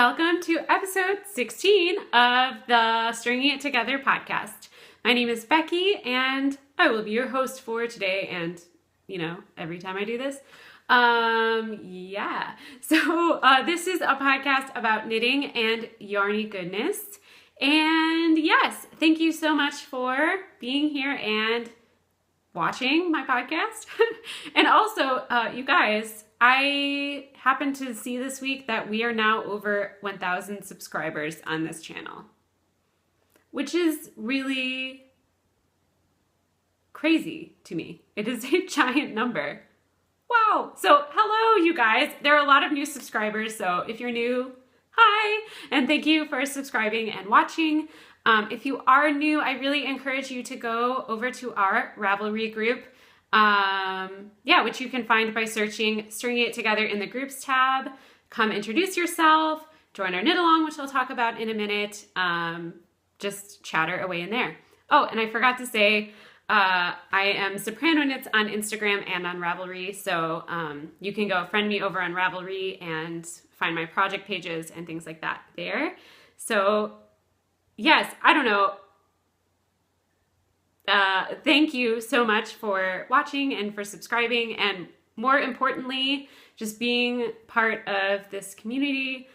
Welcome to episode 16 of the Stringing It Together podcast. My name is Becky and I will be your host for today and, every time I do this. So this is a podcast about knitting and yarny goodness. And yes, thank you so much for being here and watching my podcast. And also, you guys, I happened to see this week that we are now over 1,000 subscribers on this channel, which is really crazy to me. It is a giant number. Wow. So hello, you guys. There are a lot of new subscribers. So if you're new, hi, and thank you for subscribing and watching. If you are new, I really encourage you to go over to our Ravelry group, which you can find by searching Stringing It Together in the Groups tab. Come introduce yourself, join our knit along, which I'll talk about in a minute. Just chatter away in there. Oh, and I forgot to say, I am Soprano Knits on Instagram and on Ravelry, so you can go friend me over on Ravelry and find my project pages and things like that there. So yes, I don't know. Thank you so much for watching and for subscribing, and more importantly, just being part of this community.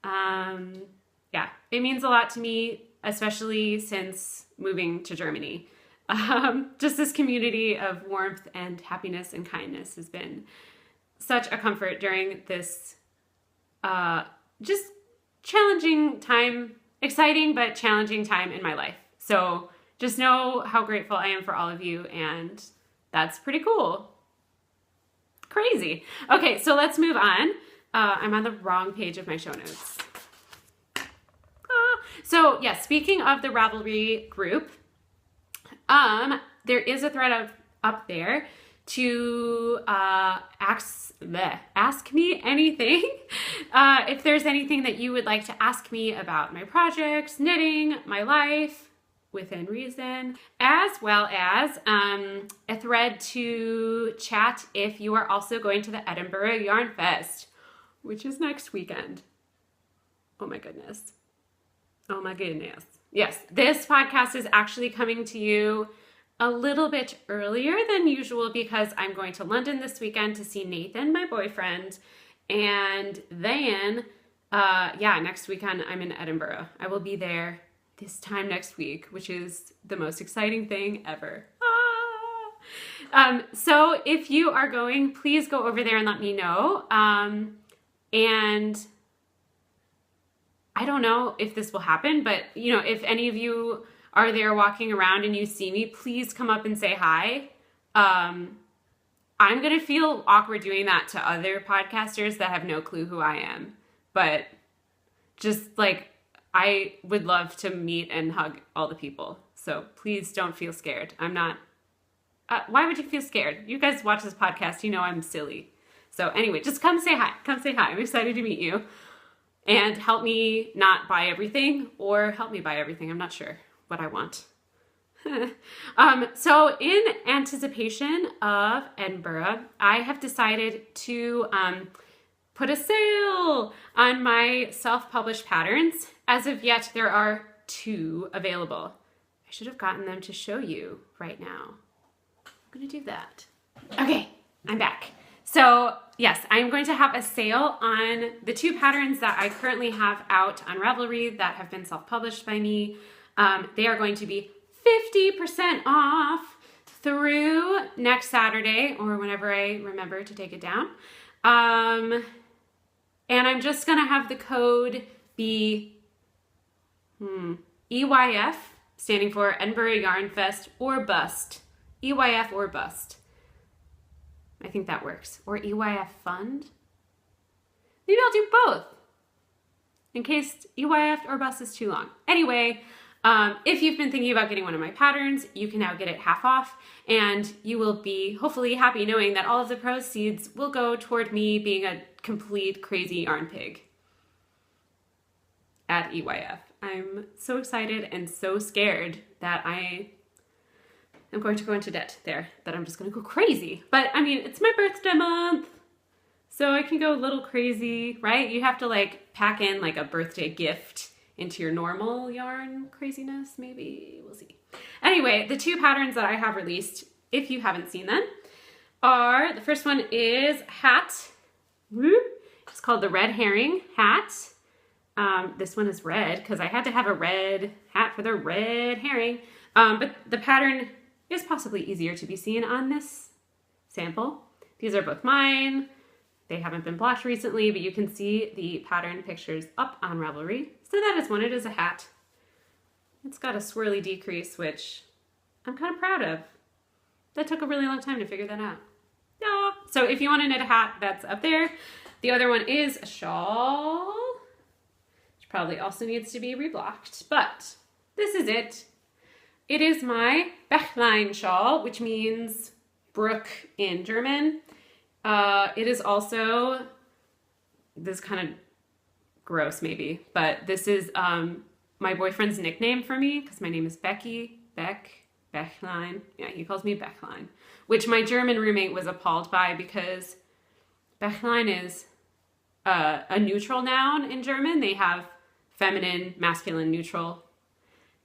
It means a lot to me, especially since moving to Germany. Just this community of warmth and happiness and kindness has been such a comfort during this just challenging time, exciting but challenging time in my life. So just know how grateful I am for all of you, and that's pretty cool. Crazy. Okay, so let's move on. I'm on the wrong page of my show notes. Speaking of the Ravelry group, there is a thread up there to ask me anything. If there's anything that you would like to ask me about my projects, knitting, my life, within reason, as well as a thread to chat if you are also going to the Edinburgh Yarn Fest, which is next weekend. Oh my goodness. Yes, this podcast is actually coming to you a little bit earlier than usual because I'm going to London this weekend to see Nathan, my boyfriend, and then next weekend I'm in Edinburgh. I will be there this time next week, which is the most exciting thing ever. So if you are going, please go over there and let me know. And I don't know if this will happen, but if any of you are there walking around and you see me, please come up and say hi. I'm going to feel awkward doing that to other podcasters that have no clue who I am, but just I would love to meet and hug all the people. So please don't feel scared. I'm not. Why would you feel scared? You guys watch this podcast. You know I'm silly. So anyway, just come say hi. Come say hi. I'm excited to meet you. And help me not buy everything, or help me buy everything. I'm not sure what I want. So in anticipation of Edinburgh, I have decided to put a sale on my self-published patterns. As of yet, there are 2 available. I should have gotten them to show you right now. I'm gonna do that. Okay, I'm back. So yes, I'm going to have a sale on the 2 patterns that I currently have out on Ravelry that have been self-published by me. They are going to be 50% off through next Saturday or whenever I remember to take it down. And I'm just going to have the code be EYF, standing for Edinburgh Yarn Fest or Bust. EYF or Bust. I think that works. Or EYF Fund. Maybe I'll do both in case EYF or Bust is too long. Anyway, if you've been thinking about getting one of my patterns, you can now get it half off, and you will be hopefully happy knowing that all of the proceeds will go toward me being a complete crazy yarn pig at EYF. I'm so excited and so scared that I am going to go into debt there, that I'm just going to go crazy. But I mean, it's my birthday month. So I can go a little crazy, right? You have to like pack in like a birthday gift into your normal yarn craziness, maybe. We'll see. Anyway, the two patterns that I have released, if you haven't seen them, are, the first one is hat. It's called the Red Herring hat. This one is red because I had to have a red hat for the red herring. But the pattern is possibly easier to be seen on this sample. These are both mine. They haven't been blocked recently, but you can see the pattern pictures up on Ravelry. So that is one. It is a hat. It's got a swirly decrease, which I'm kind of proud of. That took a really long time to figure that out. Yeah. So if you want to knit a hat, that's up there. The other one is a shawl, which probably also needs to be reblocked, but this is it. It is my Bächlein shawl, which means brook in German. It is also, this kind of gross maybe, but this is my boyfriend's nickname for me because my name is Becky, Bächlein. Yeah, he calls me Bächlein, which my German roommate was appalled by because Bächlein is a neutral noun in German. They have feminine, masculine, neutral.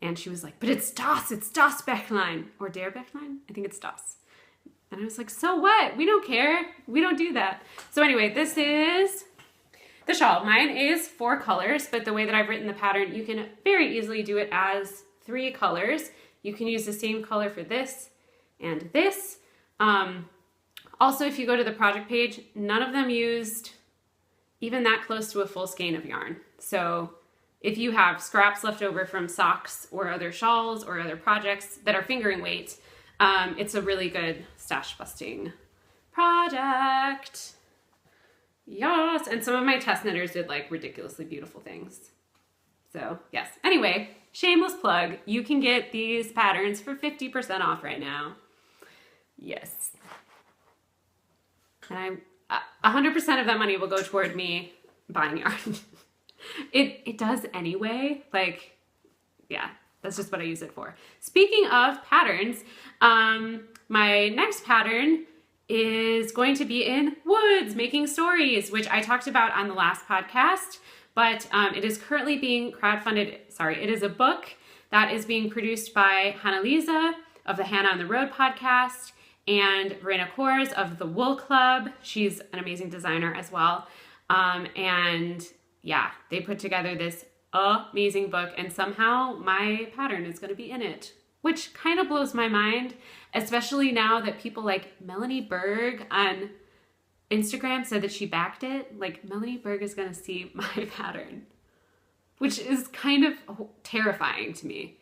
And she was like, but it's das Bächlein. Or der Bächlein? I think it's das. And I was like, so what? We don't care. We don't do that. So anyway, this is the shawl. Mine is 4 colors, but the way that I've written the pattern, you can very easily do it as 3 colors. You can use the same color for this and this. Also, if you go to the project page, none of them used even that close to a full skein of yarn. So if you have scraps left over from socks or other shawls or other projects that are fingering weight, it's a really good stash busting project. Yes, and some of my test knitters did like ridiculously beautiful things. So yes, anyway, shameless plug. You can get these patterns for 50% off right now. Yes. And 100% of that money will go toward me buying yarn. It does anyway. Like, yeah, that's just what I use it for. Speaking of patterns, my next pattern is going to be in woods, making stories, which I talked about on the last podcast, but it is currently being crowdfunded. Sorry, it is a book that is being produced by Hannah-Lisa of the Hannah on the Road podcast and Verena Kors of the Wool Club. She's an amazing designer as well. And yeah, they put together this amazing book, and somehow my pattern is going to be in it, which kind of blows my mind, especially now that people like Melanie Berg on Instagram said that she backed it. Like, Melanie Berg is going to see my pattern, which is kind of terrifying to me.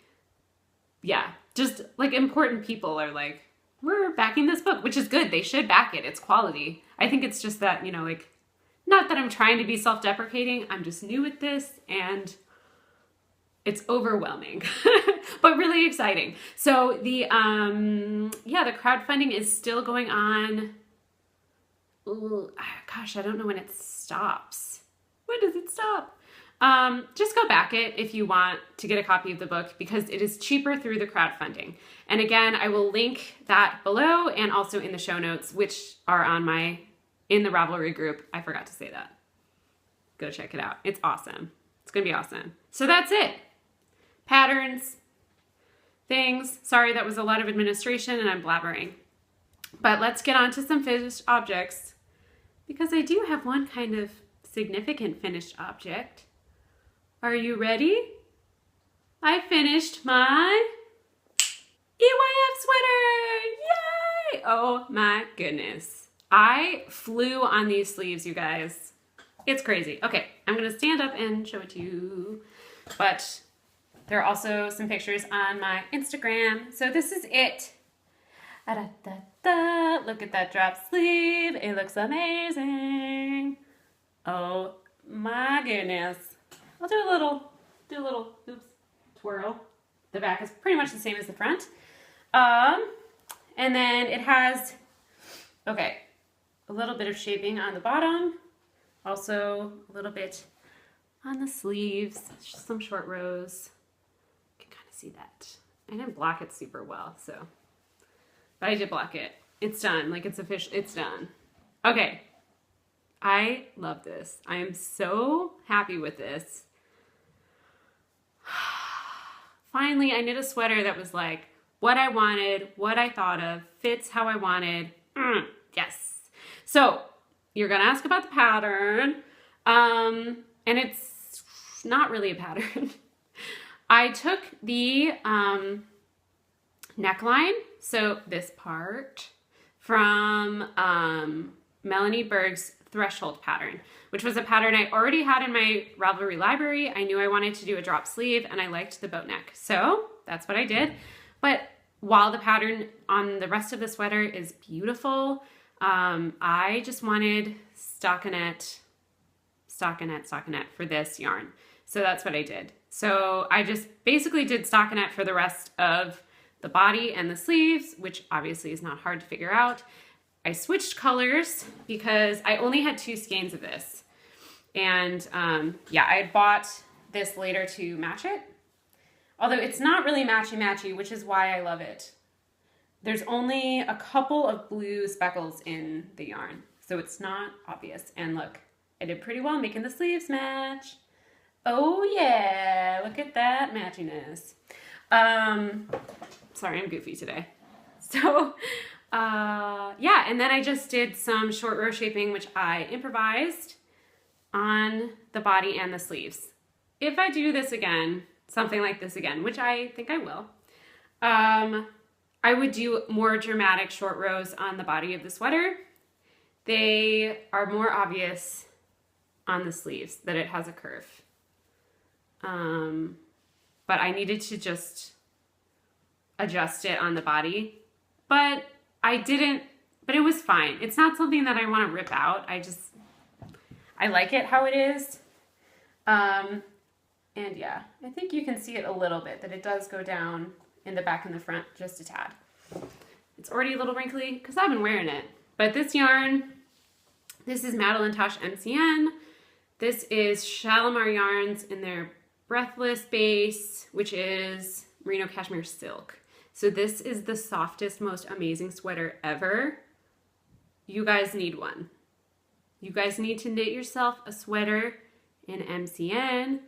Yeah, just like important people are like, we're backing this book, which is good. They should back it. It's quality. I think it's just that, you know, like, not that I'm trying to be self-deprecating. I'm just new at this and it's overwhelming, but really exciting. So the crowdfunding is still going on. Ooh, gosh, I don't know when it stops. When does it stop? Just go back it if you want to get a copy of the book because it is cheaper through the crowdfunding. And again, I will link that below and also in the show notes, which are in the Ravelry group. I forgot to say that. Go check it out. It's awesome. It's going to be awesome. So that's it. Patterns, things. Sorry, that was a lot of administration and I'm blabbering. But let's get on to some finished objects because I do have one kind of significant finished object. Are you ready? I finished my EYF sweater! Yay! Oh my goodness. I flew on these sleeves, you guys. It's crazy. Okay, I'm gonna stand up and show it to you. But there are also some pictures on my Instagram. So this is it. Look at that drop sleeve. It looks amazing. Oh my goodness. I'll do a little, oops, twirl. The back is pretty much the same as the front. And then it has, okay, a little bit of shaping on the bottom. Also a little bit on the sleeves, just some short rows. You can kind of see that. I didn't block it super well, so, but I did block it. It's done, like it's official, it's done. Okay, I love this. I am so happy with this. Finally, I knit a sweater that was like what I wanted, what I thought of, fits how I wanted. Yes. So you're going to ask about the pattern. And it's not really a pattern. I took the neckline, so this part, from Melanie Berg's Threshold pattern, which was a pattern I already had in my Ravelry library. I knew I wanted to do a drop sleeve and I liked the boat neck. So that's what I did. But while the pattern on the rest of the sweater is beautiful, I just wanted stockinette for this yarn. So that's what I did. So I just basically did stockinette for the rest of the body and the sleeves, which obviously is not hard to figure out. I switched colors because I only had 2 skeins of this. And yeah, I had bought this later to match it. Although it's not really matchy-matchy, which is why I love it. There's only a couple of blue speckles in the yarn, so it's not obvious. And look, I did pretty well making the sleeves match. Oh yeah, look at that matchiness. Sorry, I'm goofy today. So, yeah, and then I just did some short row shaping, which I improvised on the body and the sleeves. If I do this again, something like this again, which I think I will, I would do more dramatic short rows on the body of the sweater. They are more obvious on the sleeves that it has a curve. But I needed to just adjust it on the body, but I didn't, but it was fine. It's not something that I want to rip out. I like it how it is. And yeah, I think you can see it a little bit, that it does go down in the back and the front just a tad. It's already a little wrinkly because I've been wearing it. But this yarn, this is Madeline Tosh MCN. This is Shalimar Yarns in their Breathless base, which is merino cashmere silk. So this is the softest, most amazing sweater ever. You guys need one. You guys need to knit yourself a sweater in MCN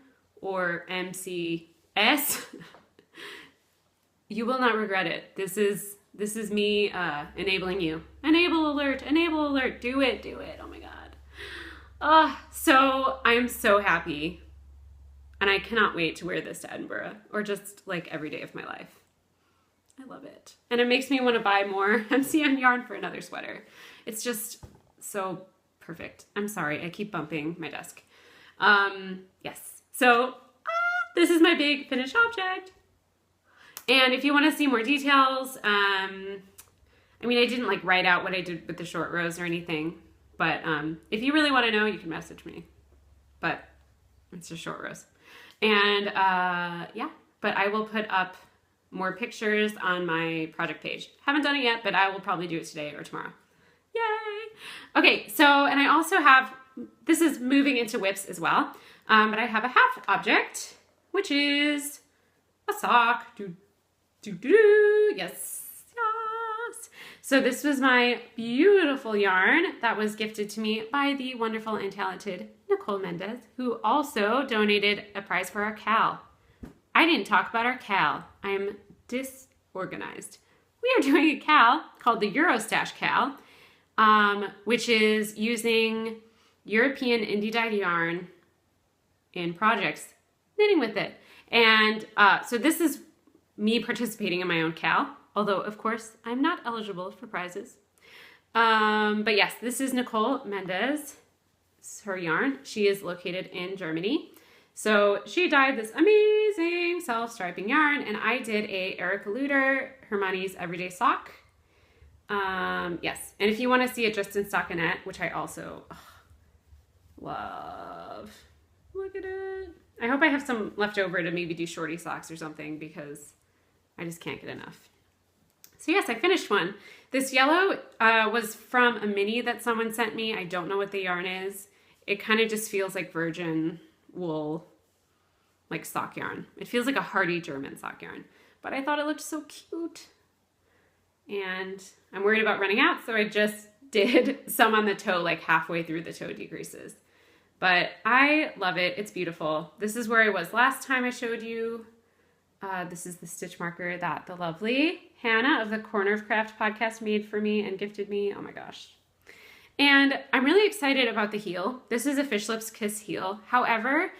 or MCS. You will not regret it. This is me enabling you. Enable alert, do it, oh my God. So I'm so happy. And I cannot wait to wear this to Edinburgh or just like every day of my life. I love it. And it makes me want to buy more MCN yarn for another sweater. It's just so perfect. I'm sorry, I keep bumping my desk. Yes. So this is my big finished object. And if you want to see more details, I mean, I didn't like write out what I did with the short rows or anything, but if you really want to know, you can message me. But it's just short rows. And yeah, but I will put up more pictures on my project page. Haven't done it yet, but I will probably do it today or tomorrow. Yay! Okay, so, and I also have, this is moving into whips as well, but I have a half object, which is a sock. Yes, yes. So this was my beautiful yarn that was gifted to me by the wonderful and talented Nicole Mendez, who also donated a prize for our Cal. I didn't talk about our Cal. I'm disorganized. We are doing a Cal called the Eurostash Cal, which is using European indie dyed yarn in projects, knitting with it. And so this is me participating in my own Cal, although of course I'm not eligible for prizes. But yes, this is Nicole Mendez, her yarn. She is located in Germany. So she dyed this amazing self-striping yarn, and I did a Erica Luder Hermione's Everyday Sock. Yes, and if you want to see it just in stockinette, which I also love, look at it. I hope I have some left over to maybe do shorty socks or something because I just can't get enough. So yes, I finished one. This yellow was from a mini that someone sent me. I don't know what the yarn is. It kind of just feels like virgin wool, like sock yarn. It feels like a hardy German sock yarn, but I thought it looked so cute. And I'm worried about running out, so I just did some on the toe, like halfway through the toe decreases. But I love it. It's beautiful. This is where I was last time I showed you. This is the stitch marker that the lovely Hannah of the Corner of Craft podcast made for me and gifted me. Oh my gosh. And I'm really excited about the heel. This is a Fish Lips Kiss heel. However,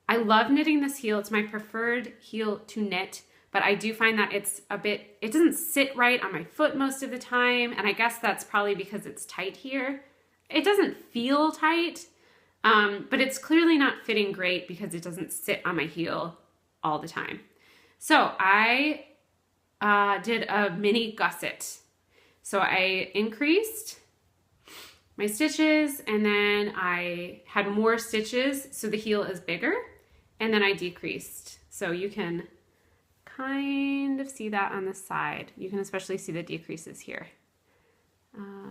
I love knitting this heel. It's my preferred heel to knit, but I do find that it doesn't sit right on my foot most of the time. And I guess that's probably because it's tight here. It doesn't feel tight, but it's clearly not fitting great because it doesn't sit on my heel all the time. So I did a mini gusset. So I increased my stitches, and then I had more stitches so the heel is bigger, and then I decreased. So you can kind of see that on the side. You can especially see the decreases here.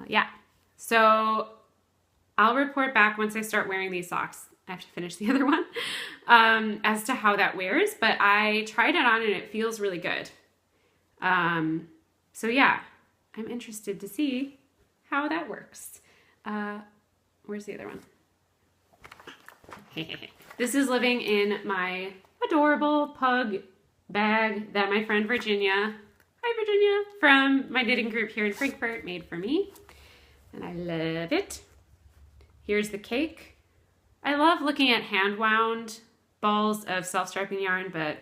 Yeah, so I'll report back once I start wearing these socks. I have to finish the other one as to how that wears, but I tried it on and it feels really good. So yeah, I'm interested to see how that works. Where's the other one? This is living in my adorable pug bag that my friend Virginia, hi Virginia, from my knitting group here in Frankfurt made for me. And I love it. Here's the cake. I love looking at hand wound balls of self-striping yarn, but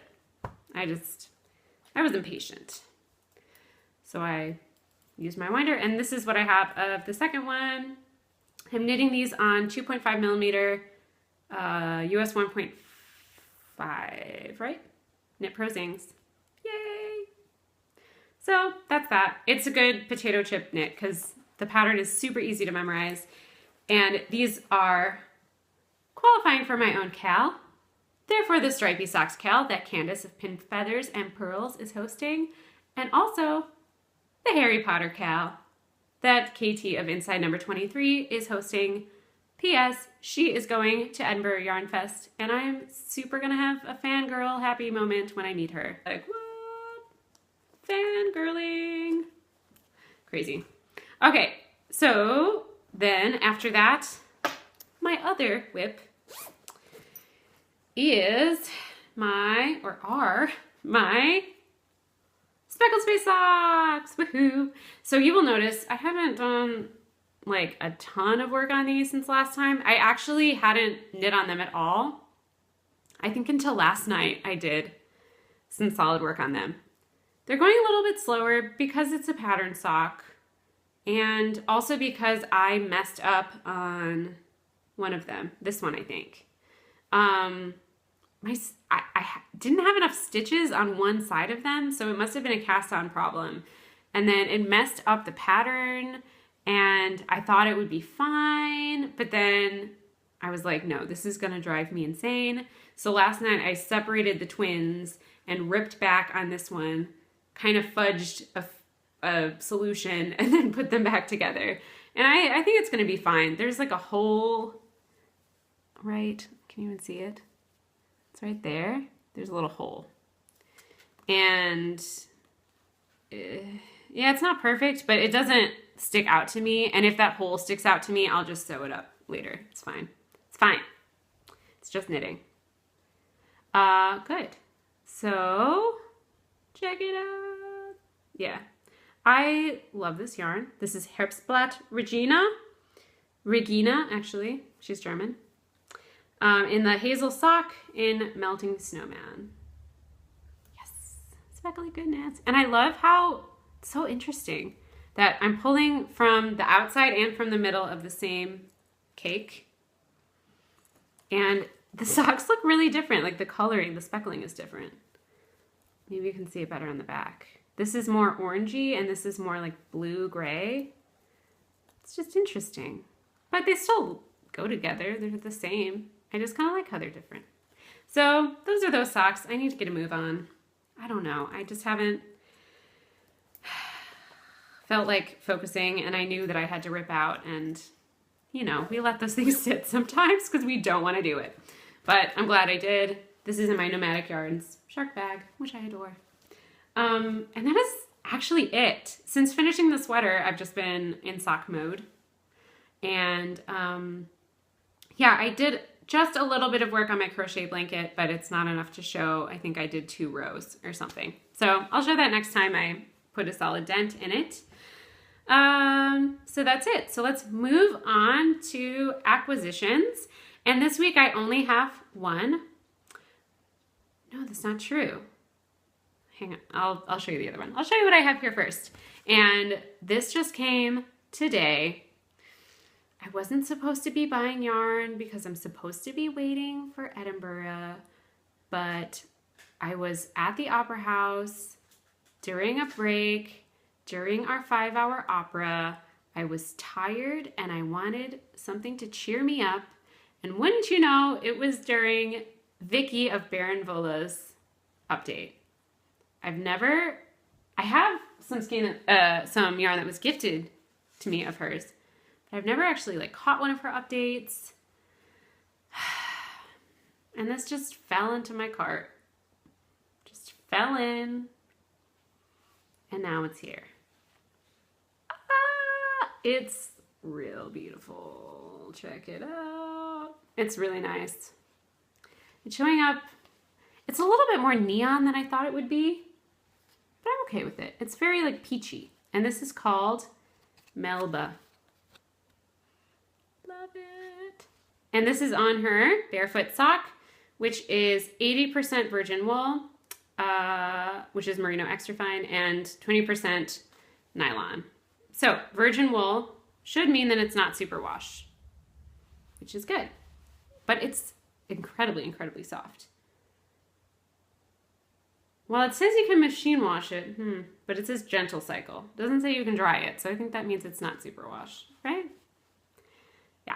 I was impatient. So I used my winder, and this is what I have of the second one. I'm knitting these on 2.5 millimeter US 1.5, right? Knit Pro Zings. Yay! So that's that. It's a good potato chip knit because the pattern is super easy to memorize. And these are qualifying for my own Cal. Therefore, the Stripey Socks Cal that Candace of Pin Feathers and Pearls is hosting. And also the Harry Potter Cal that KT of Inside Number 23 is hosting. P.S. She is going to Edinburgh Yarn Fest, and I'm super gonna have a fangirl happy moment when I meet her. Like, what? Fangirling. Crazy. Okay, so then after that, my other whip is my Speckled Space Socks. Woohoo! So you will notice I haven't done like a ton of work on these since last time. I actually hadn't knit on them at all. I think until last night I did some solid work on them. They're going a little bit slower because it's a pattern sock, and also because I messed up on one of them. This one, I think. I didn't have enough stitches on one side of them, so it must have been a cast on problem. And then it messed up the pattern, and I thought it would be fine, but then I was like, no, this is gonna drive me insane. So last night I separated the twins and ripped back on this one, kind of fudged a solution, and then put them back together. And I think it's gonna be fine. There's like a hole, right? Can you even see it? It's right there. There's a little hole. And yeah, it's not perfect, but it doesn't stick out to me. And if that hole sticks out to me, I'll just sew it up later. It's fine. It's fine. It's just knitting. Good. So check it out. Yeah. I love this yarn. This is Herbstblatt Regina, actually. She's German. In the Hazel Sock in Melting Snowman. Yes, speckly goodness. And I love how it's so interesting that I'm pulling from the outside and from the middle of the same cake. And the socks look really different. Like the coloring, the speckling is different. Maybe you can see it better on the back. This is more orangey and this is more like blue-gray. It's just interesting. But they still go together. They're the same. I just kind of like how they're different. So those are those socks. I need to get a move on. I don't know. I just haven't felt like focusing, and I knew that I had to rip out, and you know, we let those things sit sometimes because we don't want to do it. But I'm glad I did. This is in my Nomadic Yarns shark bag, which I adore. And that is actually it. Since finishing the sweater, I've just been in sock mode. And yeah, I did just a little bit of work on my crochet blanket, but it's not enough to show. I think I did 2 rows or something. So I'll show that next time I put a solid dent in it. So that's it. So let's move on to acquisitions. And this week I only have one. No, that's not true. Hang on, I'll show you the other one. I'll show you what I have here first. And this just came today. I wasn't supposed to be buying yarn because I'm supposed to be waiting for Edinburgh, but I was at the Opera House during a break, during our 5-hour opera. I was tired and I wanted something to cheer me up. And wouldn't you know, it was during Vicky of Baron Vola's update. I have some yarn that was gifted to me of hers, but I've never actually like caught one of her updates. And this just fell into my cart. Just fell in. And now it's here. Ah, it's real beautiful. Check it out. It's really nice. It's showing up. It's a little bit more neon than I thought it would be, but I'm okay with it. It's very like peachy. And this is called Melba. Love it. And this is on her barefoot sock, which is 80% virgin wool, which is merino extra fine, and 20% nylon. So virgin wool should mean that it's not superwash, which is good, but it's incredibly, incredibly soft. Well, it says you can machine wash it, but it says gentle cycle. It doesn't say you can dry it, so I think that means it's not superwash, right? Yeah.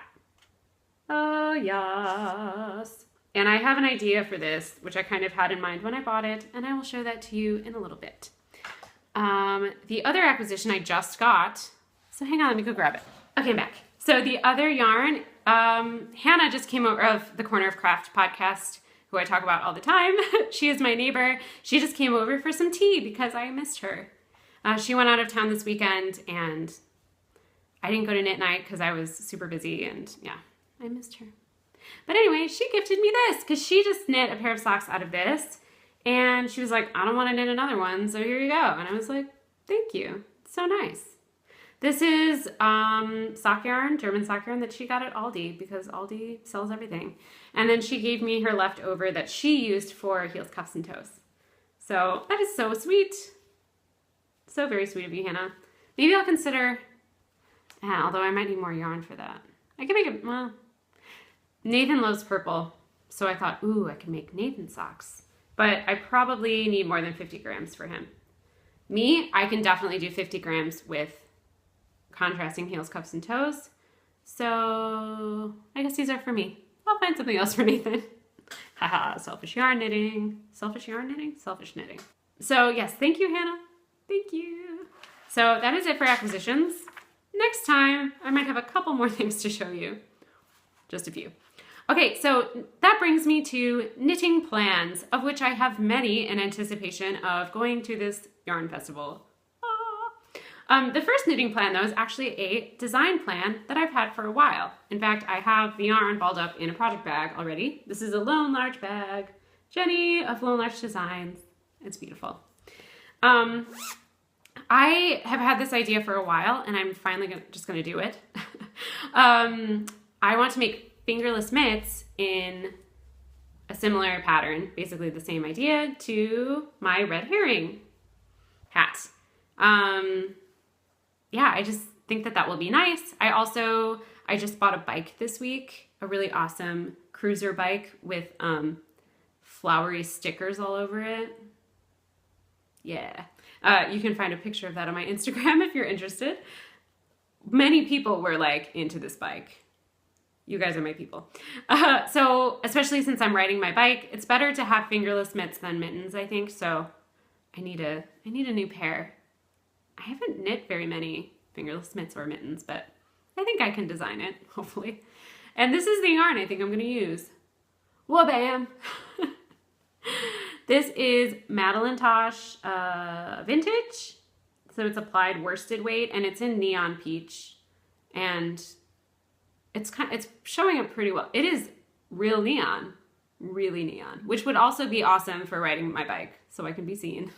Oh, yes. And I have an idea for this, which I kind of had in mind when I bought it, and I will show that to you in a little bit. The other acquisition I just got, so hang on, let me go grab it. Okay, I'm back. So the other yarn, Hannah just came over of the Corner of Craft podcast, who I talk about all the time. She is my neighbor. She just came over for some tea because I missed her. She went out of town this weekend and I didn't go to knit night because I was super busy and yeah, I missed her. But anyway, she gifted me this because she just knit a pair of socks out of this and she was like, I don't want to knit another one, so here you go. And I was like, thank you. It's so nice. This is sock yarn, German sock yarn that she got at Aldi because Aldi sells everything. And then she gave me her leftover that she used for heels, cuffs, and toes. So that is so sweet. So very sweet of you, Hannah. Maybe I'll consider, although I might need more yarn for that. I can make it, well, Nathan loves purple. So I thought, ooh, I can make Nathan socks. But I probably need more than 50 grams for him. Me, I can definitely do 50 grams with contrasting heels, cuffs, and toes. So I guess these are for me. I'll find something else for Nathan. Haha, selfish yarn knitting. Selfish yarn knitting? Selfish knitting. So yes, thank you, Hannah. Thank you. So that is it for acquisitions. Next time, I might have a couple more things to show you. Just a few. Okay, so that brings me to knitting plans, of which I have many in anticipation of going to this yarn festival. The first knitting plan, though, is actually a design plan that I've had for a while. In fact, I have the yarn balled up in a project bag already. This is a Lone Larch bag. Jenny of Lone Larch Designs. It's beautiful. I have had this idea for a while, and I'm finally just going to do it. I want to make fingerless mitts in a similar pattern, basically the same idea, to my red herring hat. Yeah, I just think that that will be nice. I just bought a bike this week, a really awesome cruiser bike with flowery stickers all over it. Yeah. You can find a picture of that on my Instagram if you're interested. Many people were like into this bike. You guys are my people. So especially since I'm riding my bike, it's better to have fingerless mitts than mittens, I think. So I need a new pair. I haven't knit very many fingerless mitts or mittens, but I think I can design it, hopefully. And this is the yarn I think I'm going to use. Wha-bam! This is Madeline Tosh Vintage, So it's applied worsted weight, and it's in neon peach, and it's showing up pretty well. It is real neon, really neon, which would also be awesome for riding my bike so I can be seen.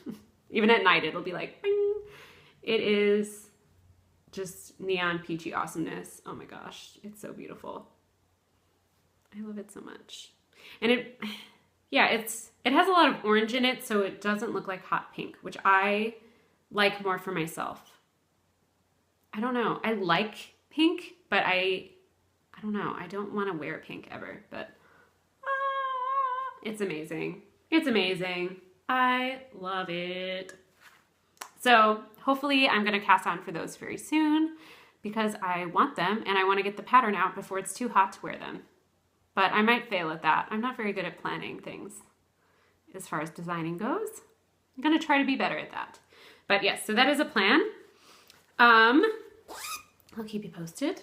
Even at night, it'll be like, bing. It is just neon peachy awesomeness. Oh my gosh, it's so beautiful. I love it so much. And it has a lot of orange in it, so it doesn't look like hot pink, which I like more for myself. I don't know. I like pink, but I don't know. I don't want to wear pink ever, but it's amazing. It's amazing. I love it. So hopefully I'm going to cast on for those very soon because I want them and I want to get the pattern out before it's too hot to wear them. But I might fail at that. I'm not very good at planning things as far as designing goes. I'm going to try to be better at that. But yes, so that is a plan. I'll keep you posted.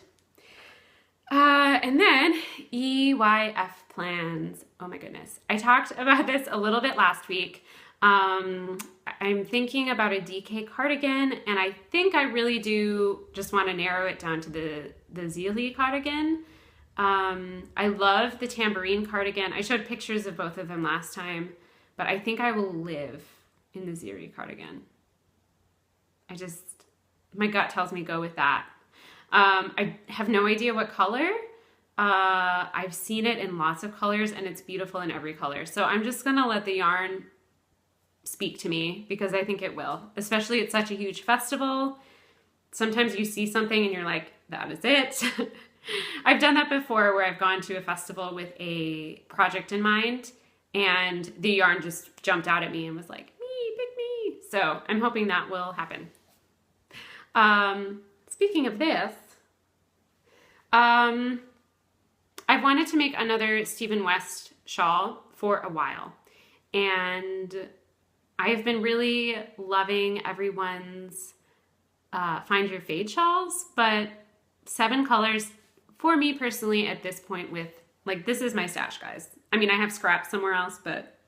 And then EYF plans. Oh my goodness. I talked about this a little bit last week. I'm thinking about a DK cardigan, and I think I really do just want to narrow it down to the Zealy cardigan. I love the tambourine cardigan. I showed pictures of both of them last time, but I think I will live in the Zealy cardigan. My gut tells me go with that. I have no idea what color. I've seen it in lots of colors and it's beautiful in every color. So I'm just gonna let the yarn speak to me because I think it will, especially at such a huge festival. Sometimes you see something and you're like, that is it. I've done that before where I've gone to a festival with a project in mind and the yarn just jumped out at me and was like, me, pick me. So I'm hoping that will happen. Speaking of this, I've wanted to make another Stephen West shawl for a while, and I have been really loving everyone's Find Your Fade shawls, but 7 colors for me personally at this point this is my stash, guys. I mean, I have scraps somewhere else, but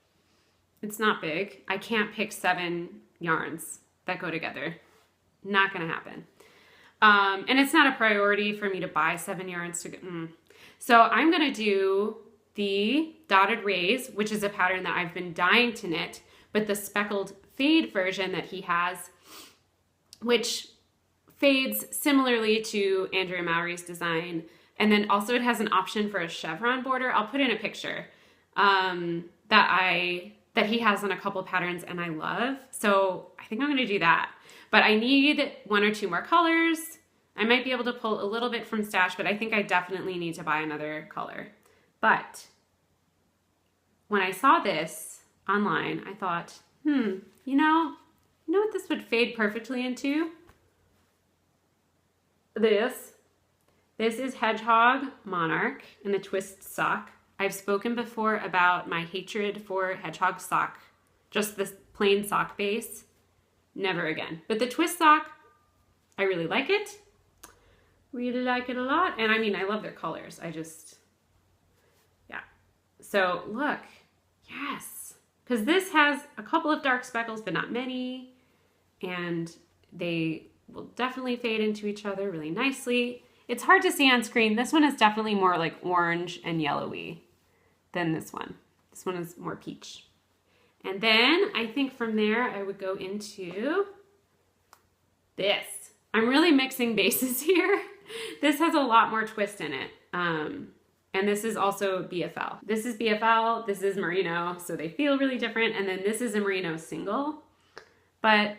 it's not big. I can't pick 7 yarns that go together. Not gonna happen. And it's not a priority for me to buy 7 yarns to go. So I'm gonna do the Dotted Rays, which is a pattern that I've been dying to knit, but the speckled fade version that he has, which fades similarly to Andrea Mowry's design. And then also it has an option for a chevron border. I'll put in a picture that he has on a couple patterns and I love. So I think I'm gonna do that. But I need 1 or 2 more colors. I might be able to pull a little bit from stash, but I think I definitely need to buy another color. But when I saw this online, I thought, you know what this would fade perfectly into? This is Hedgehog Monarch in the twist sock. I've spoken before about my hatred for Hedgehog sock, just this plain sock base. Never again. But the twist sock, I really like it. Really like it a lot. And I mean, I love their colors. Yeah. So look, yes. Because this has a couple of dark speckles, but not many. And they will definitely fade into each other really nicely. It's hard to see on screen. This one is definitely more like orange and yellowy than this one. This one is more peach. And then I think from there I would go into this. I'm really mixing bases here. This has a lot more twist in it. And this is also BFL. This is BFL, this is merino, so they feel really different. And then this is a merino single. But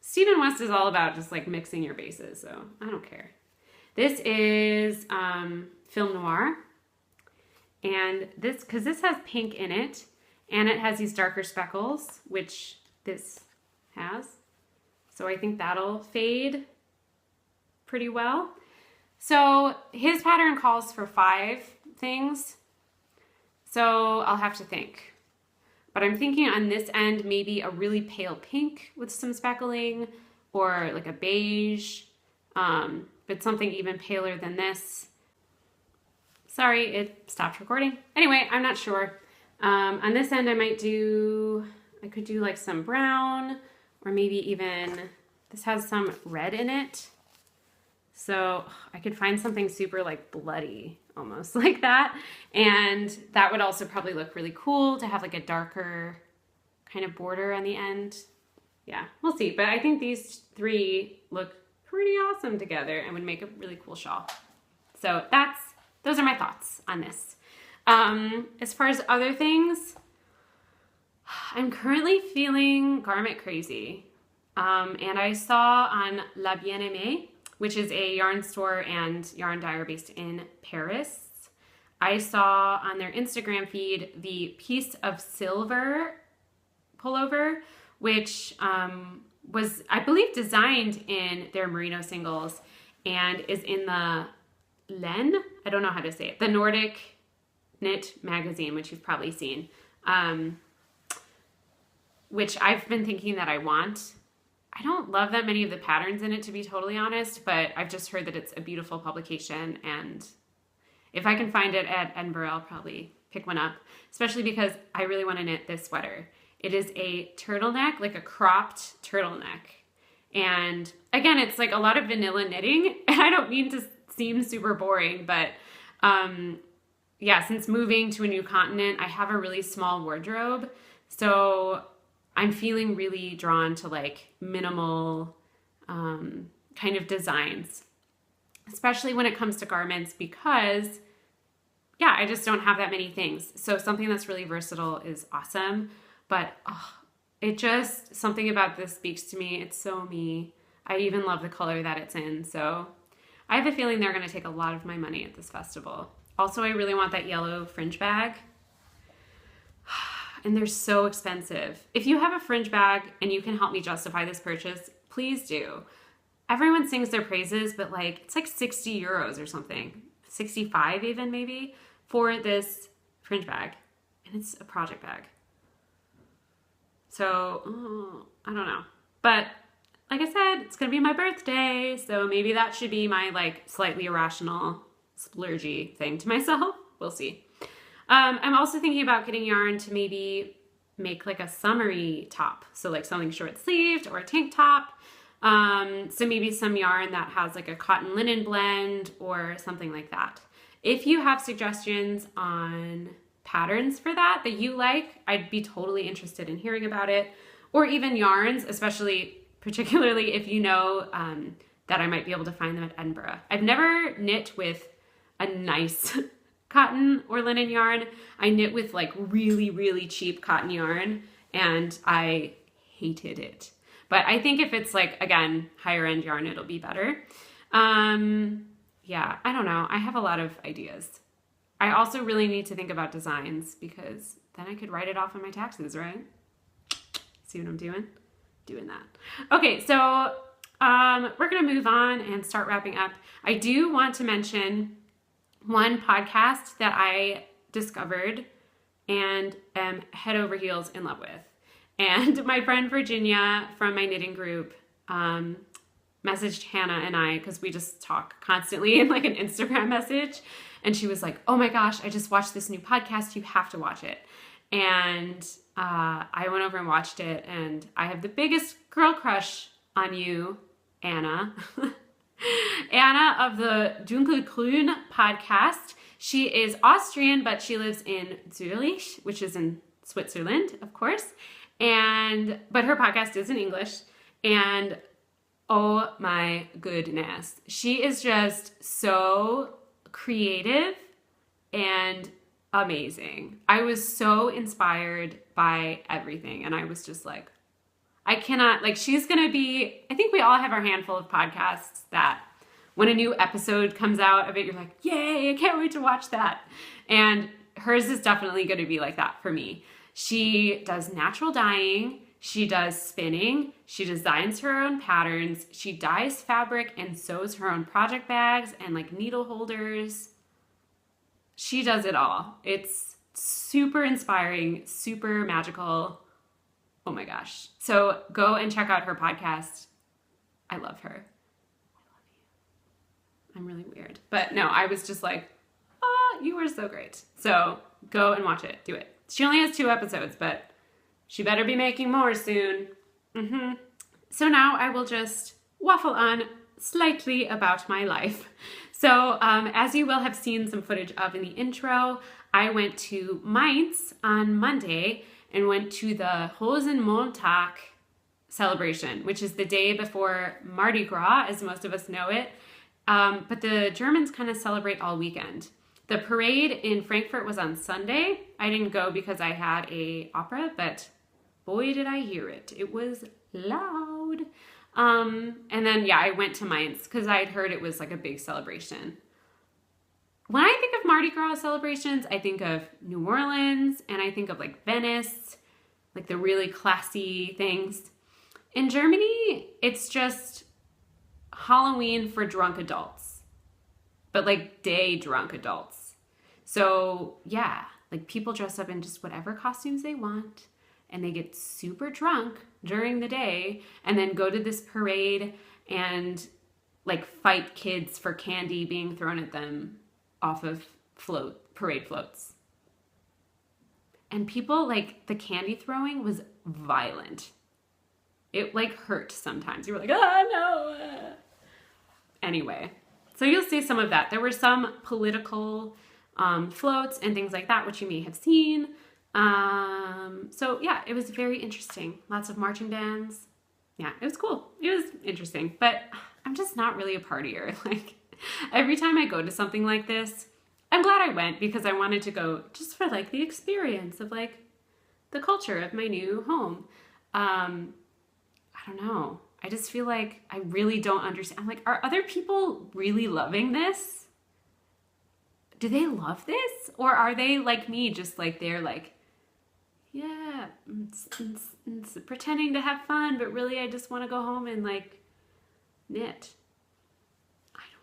Stephen West is all about just like mixing your bases, so I don't care. This is Film Noir. And because this has pink in it, and it has these darker speckles, which this has. So I think that'll fade pretty well. So his pattern calls for 5 things. So I'll have to think. But I'm thinking on this end, maybe a really pale pink with some speckling, or like a beige, but something even paler than this. Sorry, it stopped recording. Anyway, I'm not sure. On this end, I could do like some brown, or maybe even This has some red in it. So I could find something super like bloody, almost like that. And that would also probably look really cool to have like a darker kind of border on the end. Yeah, we'll see. But I think these three look pretty awesome together and would make a really cool shawl. So those are my thoughts on this. As far as other things, I'm currently feeling garment crazy. And I saw on La Bien-Aimée, which is a yarn store and yarn dyer based in Paris, I saw on their Instagram feed the Piece of Silver pullover, which was, I believe, designed in their merino singles and is in the Len, I don't know how to say it, the Nordic Knit magazine, which you've probably seen, which I've been thinking that I want. I don't love that many of the patterns in it, to be totally honest, but I've just heard that it's a beautiful publication, and if I can find it at Edinburgh, I'll probably pick one up, especially because I really want to knit this sweater. It is a turtleneck, like a cropped turtleneck. And again, it's like a lot of vanilla knitting, and I don't mean to seem super boring, but yeah, since moving to a new continent, I have a really small wardrobe, so I'm feeling really drawn to like minimal kind of designs, especially when it comes to garments, because yeah, I just don't have that many things. So something that's really versatile is awesome, but it just, something about this speaks to me. It's so me. I even love the color that it's in. So I have a feeling they're going to take a lot of my money at this festival. Also, I really want that yellow fringe bag. And they're so expensive. If you have a fringe bag and you can help me justify this purchase, please do. Everyone sings their praises, but like it's like 60 euros or something, 65 even maybe, for this fringe bag. And it's a project bag. So, I don't know. But like I said, it's gonna be my birthday, so maybe that should be my like slightly irrational splurgy thing to myself. We'll see. I'm also thinking about getting yarn to maybe make like a summery top. So like something short sleeved or a tank top. So maybe some yarn that has like a cotton linen blend or something like that. If you have suggestions on patterns for that you like, I'd be totally interested in hearing about it. Or even yarns, particularly if you know that I might be able to find them at Edinburgh. I've never knit with a nice cotton or linen yarn. I knit with like really, really cheap cotton yarn, and I hated it. But I think if it's like, again, higher end yarn, it'll be better. Yeah, I don't know. I have a lot of ideas. I also really need to think about designs, because then I could write it off on my taxes, right? See what I'm doing? Doing that. Okay, so we're gonna move on and start wrapping up. I do want to mention one podcast that I discovered and am head over heels in love with. And my friend Virginia from my knitting group messaged Hannah and I, because we just talk constantly in like an Instagram message. And she was like, oh my gosh, I just watched this new podcast. You have to watch it. And I went over and watched it, and I have the biggest girl crush on you, Anna. Anna of the Dunkelgrün podcast. She is Austrian, but she lives in Zurich, which is in Switzerland, of course. But her podcast is in English. And oh my goodness, she is just so creative and amazing. I was so inspired by everything, and I was just like, I cannot, like, she's going to be, I think we all have our handful of podcasts that when a new episode comes out of it, you're like, yay, I can't wait to watch that. And hers is definitely going to be like that for me. She does natural dyeing. She does spinning. She designs her own patterns. She dyes fabric and sews her own project bags and like needle holders. She does it all. It's super inspiring, super magical. Oh my gosh. So go and check out her podcast. I love her. I love you. I'm really weird. But no, I was just like, oh, you were so great. So go and watch it. Do it. She only has 2 episodes, but she better be making more soon. So now I will just waffle on slightly about my life. So as you will have seen some footage of in the intro, I went to Mainz on Monday and went to the Rosenmontag celebration, which is the day before Mardi Gras, as most of us know it. But the Germans kind of celebrate all weekend. The parade in Frankfurt was on Sunday. I didn't go because I had an opera, but boy, did I hear it. It was loud. And then, yeah, I went to Mainz because I'd heard it was like a big celebration. When I think of Mardi Gras celebrations, I think of New Orleans and I think of like Venice, like the really classy things. In Germany, it's just Halloween for drunk adults, but like day drunk adults. So yeah, like people dress up in just whatever costumes they want and they get super drunk during the day and then go to this parade and like fight kids for candy being thrown at them off of parade floats. And people, like, the candy throwing was violent. It like hurt sometimes. You were like, oh no. Anyway, so you'll see some of that. There were some political floats and things like that, which you may have seen. So yeah, it was very interesting. Lots of marching bands. Yeah, it was cool. It was interesting, but I'm just not really a partier. Like every time I go to something like this, I'm glad I went because I wanted to go just for like the experience of like the culture of my new home. I don't know. I just feel like I really don't understand. I'm like, are other people really loving this? Do they love this? Or are they like me, just like they're like, yeah, it's pretending to have fun, but really I just want to go home and like knit.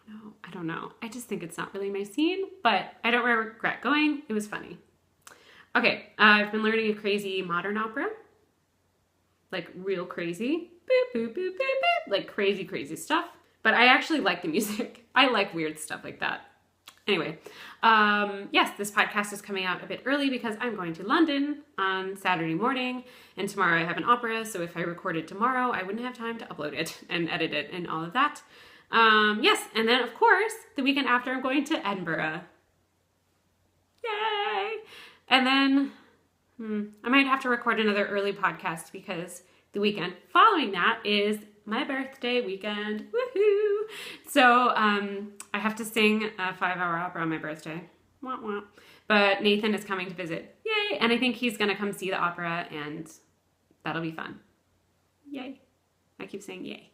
I don't know. I just think it's not really my scene, but I don't regret going. It was funny. Okay, I've been learning a crazy modern opera. Like real crazy. Boop, boop, boop, boop, boop. Like crazy, crazy stuff. But I actually like the music. I like weird stuff like that. Anyway, yes, this podcast is coming out a bit early because I'm going to London on Saturday morning, and tomorrow I have an opera, so if I recorded tomorrow, I wouldn't have time to upload it and edit it and all of that. Yes, and then of course, the weekend after I'm going to Edinburgh. Yay! And then I might have to record another early podcast because the weekend following that is my birthday weekend. Woohoo! So I have to sing a 5-hour opera on my birthday. Wah, wah. But Nathan is coming to visit. Yay! And I think he's going to come see the opera and that'll be fun. Yay. I keep saying yay.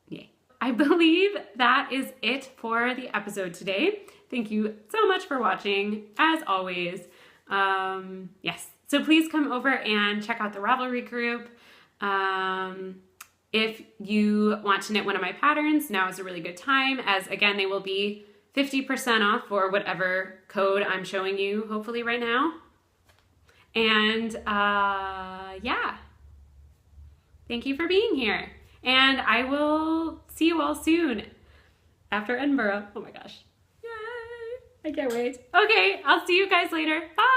Yay. I believe that is it for the episode today. Thank you so much for watching, as always. Yes, so please come over and check out the Ravelry group. If you want to knit one of my patterns, now is a really good time, as again, they will be 50% off for whatever code I'm showing you, hopefully right now. And yeah, thank you for being here. And I will see you all soon after Edinburgh. Oh my gosh. Yay! I can't wait. Okay, I'll see you guys later. Bye!